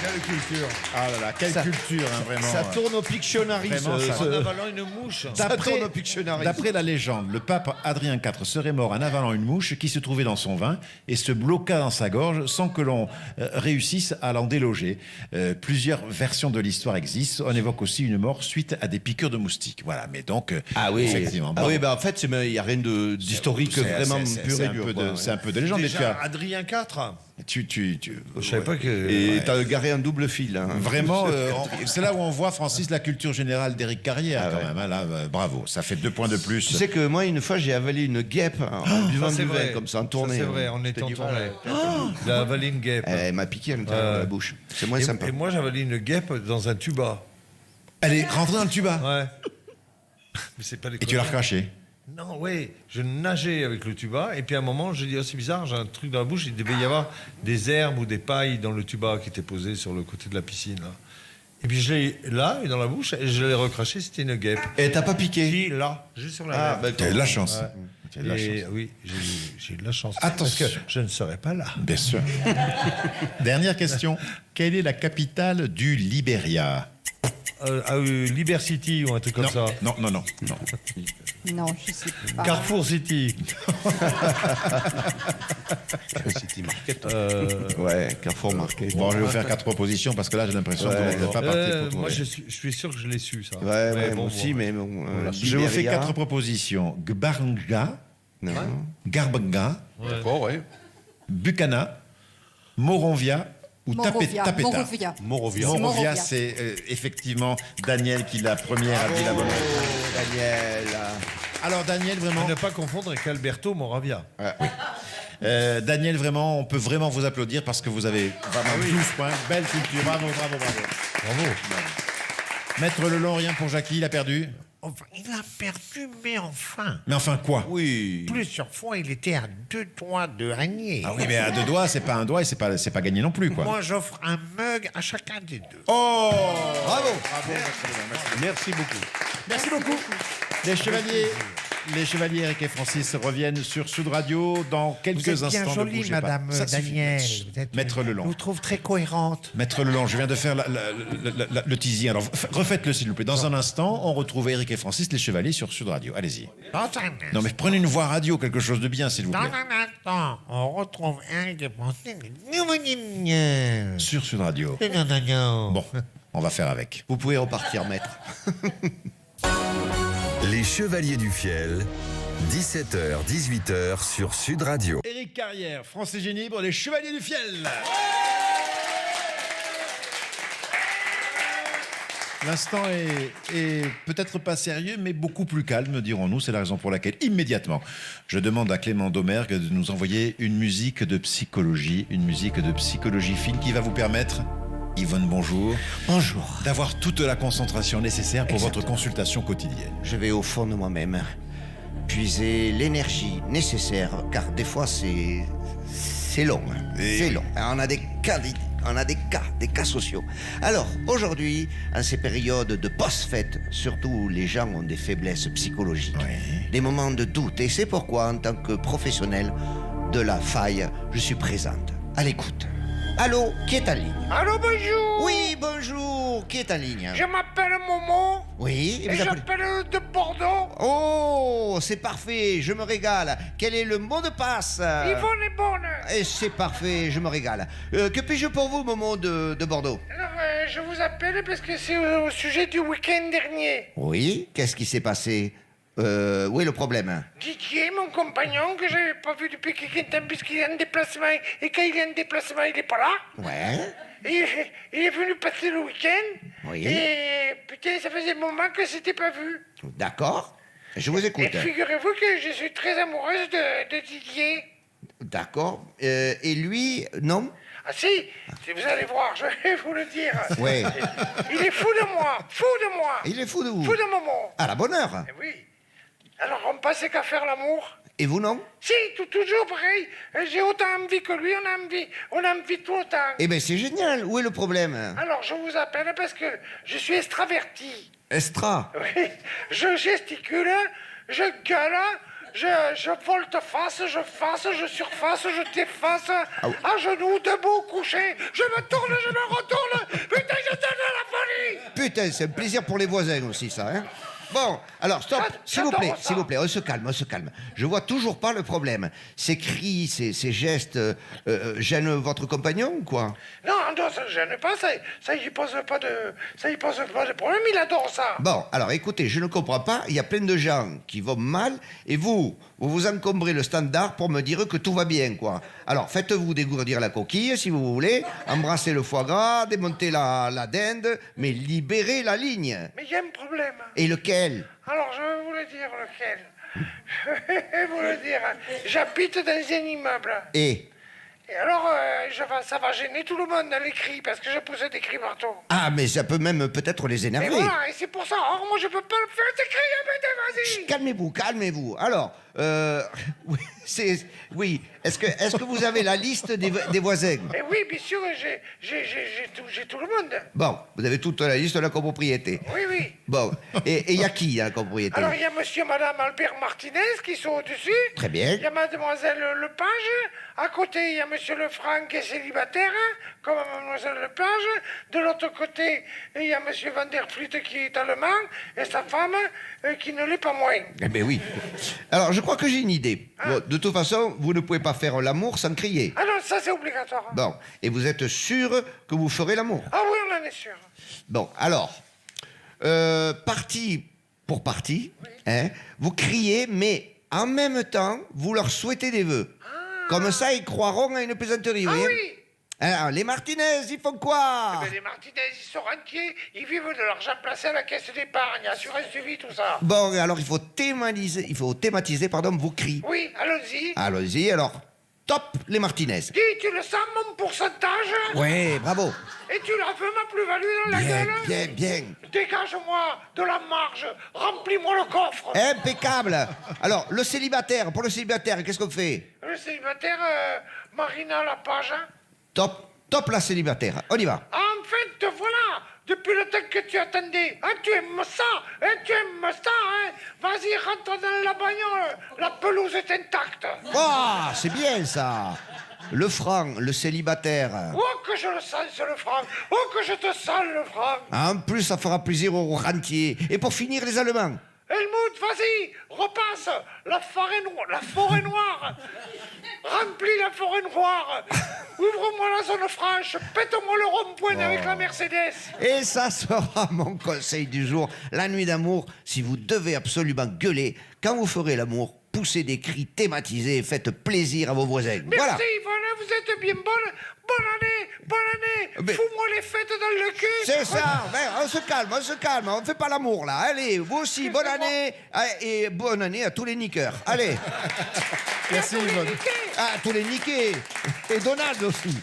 B: Quelle culture.
A: Ah là là, quelle
C: Ça-
A: culture, hein, vraiment.
C: Ça tourne au Pictionary.
A: Vraiment, ça-
B: En avalant une mouche.
C: Ça tourne au Pictionary.
A: D'après la légende, le pape Adrien IV serait mort en avalant une mouche qui se trouvait dans son vin et se bloqua dans sa gorge sans que l'on réussisse à l'en déloger. Plusieurs versions de l'histoire existent. On évoque aussi une mort suite à des piqûres de moustiques. Voilà, mais donc, effectivement.
C: Ah oui, bah en fait, il n'y a rien d'historique vraiment pur et dur.
A: C'est un peu de légende. mais
B: Déjà, Adrien IV. Je savais pas que.
C: Et t'as garé un double fil. Hein.
A: Vraiment, c'est là où on voit, Francis, la culture générale d'Éric Carrière, quand
C: ouais.
A: même. Hein, là, bravo, ça fait 2 points de plus.
C: Tu sais que moi, une fois, j'ai avalé une guêpe en buvant
B: Ça, c'est
C: du vin,
B: vrai.
C: comme ça, en tournée.
B: Ça, c'est vrai, on était en tournée. Il a avalé une guêpe.
C: Elle m'a piqué à l'intérieur de la bouche. C'est moins sympa.
B: Et moi, j'ai avalé une guêpe dans un tuba.
A: Elle est rentrée dans le tuba.
B: Ouais. Mais c'est pas les
A: Et tu l'as recraché.
B: Non, oui, je nageais avec le tuba, et puis à un moment, j'ai dit, oh, c'est bizarre, j'ai un truc dans la bouche, il devait y avoir des herbes ou des pailles dans le tuba qui étaient posées sur le côté de la piscine. Là. Et puis je l'ai là, et dans la bouche, et je l'ai recraché, c'était une guêpe.
C: Et t'as pas piqué?
B: Qui, là, juste sur la
C: Ah,
B: lèvre.
C: bah,
A: Tu as eu de la chance.
B: Ouais.
A: Tu as eu de la
B: Et
A: chance.
B: oui, j'ai eu de la chance.
A: Attention.
B: Parce que je ne serais pas là.
A: Bien sûr. Dernière question. Quelle est la capitale du Libéria?
B: Libercity ou un truc comme ça.
A: Non.
G: Non, je sais pas.
B: Carrefour City.
H: City Market.
C: Ouais, Carrefour Market.
A: Bon, je vais vous faire 4 propositions parce que là, j'ai l'impression que vous n'êtes pas parti pour
B: Moi,
A: trouver.
B: je suis sûr que je l'ai su, ça.
C: Ouais,
B: Mais
C: moi
B: bon,
C: aussi,
B: bon.
C: mais bon.
A: Je vous fais
C: Libéria.
A: 4 propositions. Gbarnga,
C: Non.
A: Garbanga,
H: D'accord, ouais.
A: Bucana, Moronvia ou
G: Morovia.
A: Tapeta.
G: Morovia.
H: Morovia.
G: C'est
A: Morovia, c'est effectivement Daniel qui, la première, a dit la bonne réponse.
C: Daniel.
A: Alors, Daniel, vraiment.
B: À ne pas confondre avec Alberto Moravia.
A: Daniel, vraiment, on peut vraiment vous applaudir parce que vous avez vraiment 12 points. Belle culture. Bravo.
B: Bravo.
A: Maître Lelon, rien pour Jackie, il a perdu.
B: Enfin, il a perdu, mais enfin.
A: Mais enfin, quoi?
C: Oui.
B: Plusieurs fois, il était à 2 doigts de gagner.
A: Ah oui, mais à 2 doigts, c'est pas un doigt et c'est pas gagné non plus, quoi.
B: Moi, j'offre un mug à chacun des deux.
A: Oh!
C: Bravo.
H: Merci beaucoup.
A: Merci beaucoup. Les chevaliers Eric et Francis reviennent sur Sud Radio dans quelques
B: Vous êtes
A: instants.
B: bien
A: Ne
B: jolie,
A: bougez pas.
B: Madame
A: Ça suffit.
B: Daniel.
A: Chut.
B: Vous êtes-
A: Maître
B: Je
A: Lelon.
B: vous trouve très cohérente.
A: Maître Lelon, je viens de faire le teasing. Alors, refaites-le, s'il vous plaît. Dans un instant, on retrouve Eric et Francis, les chevaliers, sur Sud Radio. Allez-y. Non, mais prenez une voix radio, quelque chose de bien, s'il vous
B: Dans
A: plaît.
B: un instant, on retrouve un des pensées.
A: Sur Sud Radio. Bon, on va faire avec.
C: Vous pouvez repartir, maître.
F: Les Chevaliers du Fiel, 17h, 18h sur Sud Radio.
A: Éric Carrière, Francis Génibre, les chevaliers du fiel. L'instant est peut-être pas sérieux, mais beaucoup plus calme, dirons-nous. C'est la raison pour laquelle, immédiatement, je demande à Clément Domergue de nous envoyer une musique de psychologie fine qui va vous permettre, Yvonne, bonjour.
C: Bonjour.
A: D'avoir toute la concentration nécessaire pour votre consultation quotidienne.
C: Je vais au fond de moi-même, puiser l'énergie nécessaire, car des fois c'est long. C'est long. On a des cas sociaux. Alors, aujourd'hui, en ces périodes de post-fête, surtout les gens ont des faiblesses psychologiques, des moments de doute. Et c'est pourquoi, en tant que professionnel de la faille, je suis présente, à l'écoute. Allô, qui est en ligne?
B: Allô, bonjour.
C: Oui, bonjour, qui est en ligne?
B: Je m'appelle Momo.
C: Oui,
B: Et j'appelle de Bordeaux.
C: Oh, c'est parfait, je me régale. Quel est le mot de passe?
B: Yvonne est bonne.
C: Et c'est parfait, je me régale. Que puis-je pour vous, Momo de Bordeaux?
B: Alors, je vous appelle parce que c'est au sujet du week-end dernier.
C: Oui, qu'est-ce qui s'est passé? Où est le problème?
B: Didier, mon compagnon, que j'avais pas vu depuis quelques temps puisqu'il est en déplacement. Et quand il est en déplacement, il est pas là.
C: Ouais.
B: Il est venu passer le week-end.
C: Oui.
B: Et putain, ça faisait un moment que c'était pas vu.
C: D'accord, je vous écoute.
B: Et figurez-vous que je suis très amoureuse de Didier.
C: D'accord. Et lui, non?
B: Ah si, vous allez voir, je vais vous le dire.
C: Ouais.
B: Il est fou de moi, fou de moi.
C: Il est fou de vous?
B: Fou de Momo.
C: À la bonne heure.
B: Eh oui. Alors on pensait qu'à faire l'amour.
C: Et vous, non?
B: Si, toujours pareil. J'ai autant envie que lui, on a envie tout le temps.
C: Eh bien, c'est génial. Où est le problème?
B: Alors je vous appelle parce que je suis extraverti.
C: Estra.
B: Oui. Je gesticule, je gueule, je volte-face, je surface, je déface, à genoux, debout, couché, je me tourne, je me retourne, putain, je donne à la folie.
C: Putain, c'est un plaisir pour les voisins aussi, ça, hein? Bon, alors, stop, s'il vous plaît, on se calme. Je vois toujours pas le problème. Ces cris, ces gestes gênent votre compagnon ou quoi?
B: Non, ça ne gêne pas, ça y pose pas de problème, il adore ça.
C: Bon, alors écoutez, je ne comprends pas, il y a plein de gens qui vont mal, et vous encombrez le standard pour me dire que tout va bien, quoi. Alors, faites-vous dégourdir la coquille, si vous voulez, embrassez le foie gras, démontez la dinde, mais libérez la ligne.
B: Mais il y a un problème.
C: Et lequel?
B: Alors, je vais vous le dire, lequel. Je vais vous le dire. J'habite dans un immeuble.
C: Et
B: alors, ça va gêner tout le monde dans les cris, parce que je pousse des cris partout.
C: Ah, mais ça peut même peut-être les énerver.
B: Et voilà, et c'est pour ça. Alors, moi, je peux pas le faire, ces cris, mais vas-y.
C: Calmez-vous. Alors, oui. Est-ce que vous avez la liste des voisins?
B: Et oui, bien sûr, j'ai tout le monde.
C: Bon, vous avez toute la liste de la copropriété.
B: Oui.
C: Bon, et il y a qui dans la copropriété?
B: Alors, il y a monsieur et madame Albert Martinez qui sont au-dessus.
C: Très bien.
B: Il y a mademoiselle Lepage. À côté, il y a monsieur Lefranc qui est célibataire, comme mademoiselle Lepage. De l'autre côté, il y a monsieur Van der Vliet qui est allemand et sa femme qui ne l'est pas moins.
C: Eh bien oui. Alors, je crois que j'ai une idée. Bon, de toute façon, vous ne pouvez pas faire l'amour sans crier.
B: Ah non, ça c'est obligatoire.
C: Bon, et vous êtes sûr que vous ferez l'amour?
B: Ah oui, on en est sûr.
C: Bon, alors, partie pour partie, hein, vous criez, mais en même temps, vous leur souhaitez des vœux. Comme ça, ils croiront à une plaisanterie,
B: Ah
C: vous voyez?
B: oui.
C: Alors, les Martinez, ils font quoi?
B: Eh ben, les Martinez, ils sont rentiers, ils vivent de l'argent placé à la caisse d'épargne, assurance suivi, tout ça.
C: Bon, alors il faut thématiser, vos cris.
B: Oui, allons-y.
C: Allons-y, alors, top, les Martinez.
B: Dis, tu le sens, mon pourcentage?
C: Ouais, bravo.
B: Et tu la veux, ma plus-value dans la gueule?
C: Bien.
B: Dégage-moi de la marge, remplis-moi le coffre.
C: Impeccable. Alors, pour le célibataire, qu'est-ce qu'on fait?
B: Le célibataire, Marina Lapage.
C: Top la célibataire. On y va.
B: Enfin, te voilà. Depuis le temps que tu attendais. Hein, tu aimes ça. Hein. Vas-y, rentre dans la bagnole. La pelouse est intacte.
C: Oh, c'est bien ça. Le franc, le célibataire.
B: Oh, que je le sens, le franc. Oh, que je te sens, le franc.
C: En plus, ça fera plaisir aux rentiers. Et pour finir, les Allemands.
B: Helmut, vas-y, repasse. La forêt noire. Remplis la forêt noire. Ouvre-moi la zone franche. Pète-moi le rond-point avec la Mercedes.
C: Et ça sera mon conseil du jour. La nuit d'amour, si vous devez absolument gueuler, quand vous ferez l'amour, poussez des cris thématisés et faites plaisir à vos voisins. Voilà.
B: Merci Yvonne, vous êtes bien bonne. Bonne année. Fous-moi les fêtes dans le cul.
C: C'est ça, on se calme, on ne fait pas l'amour là. Allez, vous aussi, bonne année et bonne année à tous les niqueurs. Allez.
A: Merci Yvonne.
C: À tous les niqués. Et Donald aussi.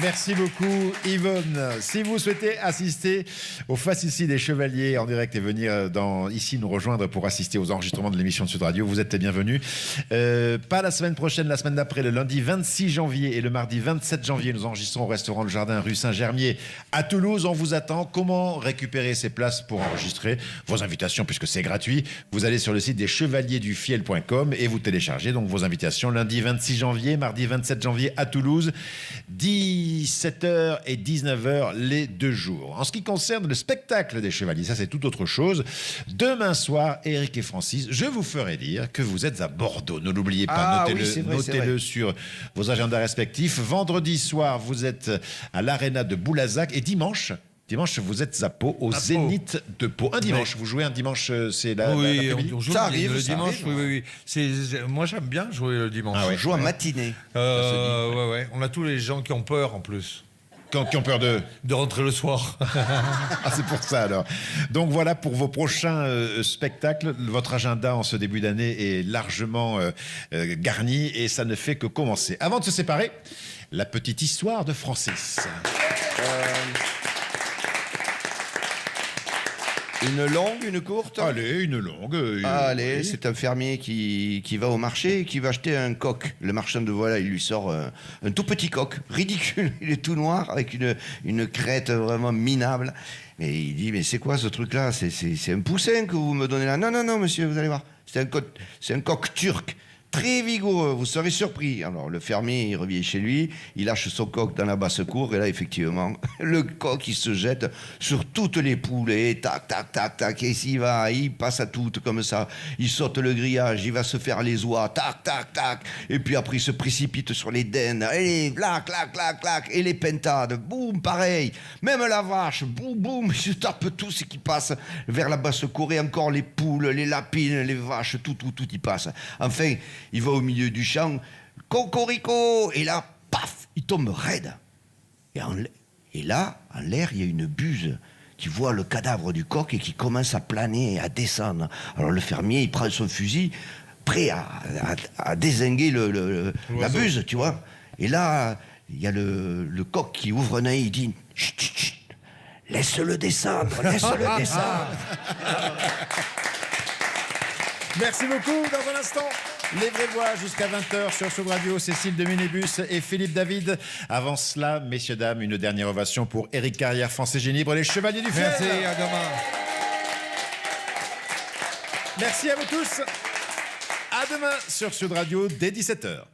A: Merci beaucoup Yvonne. Si vous souhaitez assister aux Faces ici des Chevaliers en direct et venir ici nous rejoindre pour assister aux enregistrements de l'émission de Sud Radio, vous êtes les bienvenus. Pas la semaine prochaine, la semaine d'après, le lundi 26 janvier et le mardi 27 janvier, nous enregistrons au restaurant Le Jardin rue Saint-Germier à Toulouse. On vous attend. Comment récupérer ces places pour enregistrer vos invitations puisque c'est gratuit? Vous allez sur le site des chevaliersdufiel.com et vous téléchargez donc vos invitations lundi 26 janvier, mardi 27 janvier à Toulouse. 17h et 19h les 2 jours. En ce qui concerne le spectacle des Chevaliers, ça c'est tout autre chose. Demain soir, Eric et Francis, je vous ferai dire que vous êtes à Bordeaux. Ne l'oubliez pas, notez-le sur vos agendas respectifs. Vendredi soir, vous êtes à l'Arena de Boulazac et dimanche, vous êtes à Pau, au Zénith de Pau. Un dimanche, vous jouez un dimanche, c'est l'après-midi.
B: On joue le dimanche. Oui. Moi, j'aime bien jouer le dimanche.
C: On joue en matinée.
B: Ouais. On a tous les gens qui ont peur en plus.
A: Qui ont peur de
B: rentrer le soir.
A: C'est pour ça alors. Donc voilà pour vos prochains spectacles. Votre agenda en ce début d'année est largement garni et ça ne fait que commencer. Avant de se séparer, la petite histoire de Francis.
C: Une longue, une courte?
A: Allez, une longue.
C: Allez, c'est un fermier qui va au marché et qui va acheter un coq. Le marchand de volaille, il lui sort un tout petit coq, ridicule. Il est tout noir, avec une crête vraiment minable. Et il dit, mais c'est quoi ce truc-là? C'est un poussin que vous me donnez là? Non, monsieur, vous allez voir. C'est un coq turc. Très vigoureux, vous serez surpris. Alors le fermier, il revient chez lui, il lâche son coq dans la basse-cour, et là, effectivement, le coq, il se jette sur toutes les poules, et tac, et s'il va, il passe à toutes comme ça, il saute le grillage, il va se faire les oies, tac, et puis après, il se précipite sur les dents, et clac, et les pentades, boum, pareil, même la vache, boum, il se tape tout ce qui passe vers la basse-cour, et encore les poules, les lapines, les vaches, tout y passe. Enfin, il va au milieu du champ, cocorico, et là, paf, il tombe raide. Et là, en l'air, il y a une buse qui voit le cadavre du coq et qui commence à planer et à descendre. Alors le fermier, il prend son fusil, prêt à dézinguer la buse, tu vois. Et là, il y a le coq qui ouvre un œil, il dit « Chut, laisse-le descendre. »
A: Merci beaucoup. Dans un instant, les vraies voix jusqu'à 20h sur Sud Radio. Cécile de Minibus et Philippe David. Avant cela, messieurs, dames, une dernière ovation pour Éric Carrière, Français Génibre, les Chevaliers du Fiel.
B: Merci, à demain.
A: Merci à vous tous. À demain sur Sud Radio dès 17h.